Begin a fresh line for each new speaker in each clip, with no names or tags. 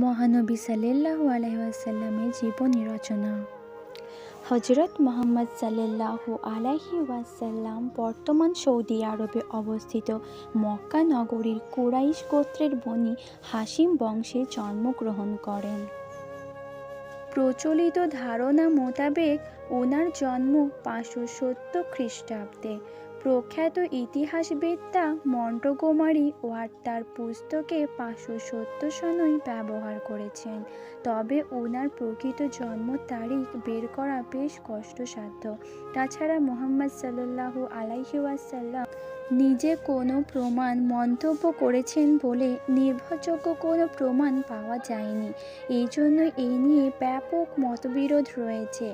মহানবী সাল্লাল্লাহু আলাইহি ওয়াসাল্লামের জীবনী রচনা। হযরত মুহাম্মদ সাল্লাল্লাহু আলাইহি ওয়াসাল্লাম বর্তমান সৌদি আরবে অবস্থিত মক্কা নগরীর কুরাইশ গোত্রের বনি হাশিম বংশে জন্মগ্রহণ করেন। প্রচলিত ধারণা মোতাবেক ওনার জন্ম 570 খ্রিস্টাব্দে। প্রখ্যাত ইতিহাসবেত্তা মন্টগোমারি ওয়াট তার পুস্তকে 570 সনই ব্যবহার করেছেন। তবে ওনার প্রকৃত জন্ম তারিখ বের করা বেশ কষ্টসাধ্য। তাছাড়া মুহাম্মদ সাল্লাল্লাহু আলাইহি ওয়াসাল্লাম নিজে কোনো প্রমাণ মন্তব্য করেছেন বলে নির্ভরযোগ্য কোনো প্রমাণ পাওয়া যায়নি। এই জন্য এই নিয়ে ব্যাপক মতবিরোধ রয়েছে।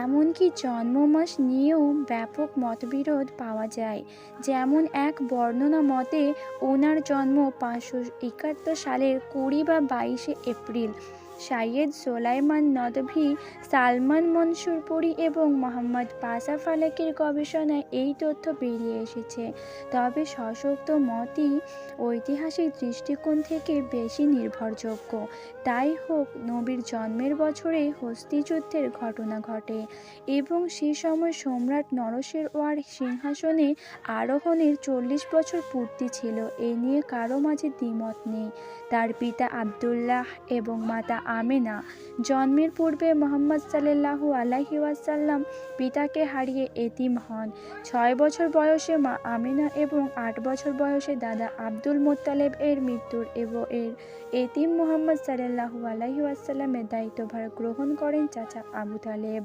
এমনকি জন্মমাস নিয়েও ব্যাপক মতবিরোধ পাওয়া যায়। যেমন এক বর্ণনা মতে ওনার জন্ম 571 সালের 20 বা 22 এপ্রিল। সাইয়েদ সোলাইমান নদভী, সালমান মনসুরপুরি এবং মোহাম্মদ পাশা ফালাকির গবেষণায় এই তথ্য বেরিয়ে এসেছে। তবে সশক্ত মতই ঐতিহাসিক দৃষ্টিকোণ থেকে বেশি নির্ভরযোগ্য। তাই হোক, নবীর জন্মের বছরে হস্তি যুদ্ধের ঘটনা ঘটে এবং সে সময় সম্রাট নরশেরওয়ার সিংহাসনে আরোহণের 40 বছর পূর্তি ছিল। এ নিয়ে কারো মাঝে দ্বিমত নেই। তার পিতা আবদুল্লাহ এবং মাতা আমেনা। জন্মের পূর্বে মুহাম্মদ সাল্লাল্লাহু আলাইহি ওয়াসাল্লাম পিতাকে হারিয়ে এতিম হন। 6 বছর বয়সে মা আমেনা এবং 8 বছর বয়সে দাদা আব্দুল মুত্তালিব এর মৃত্যুর এর এতিম মুহাম্মদ সাল্লাল্লাহু আলাইহি ওয়াসাল্লামের দায়িত্বভার গ্রহণ করেন চাচা আবু তালেব।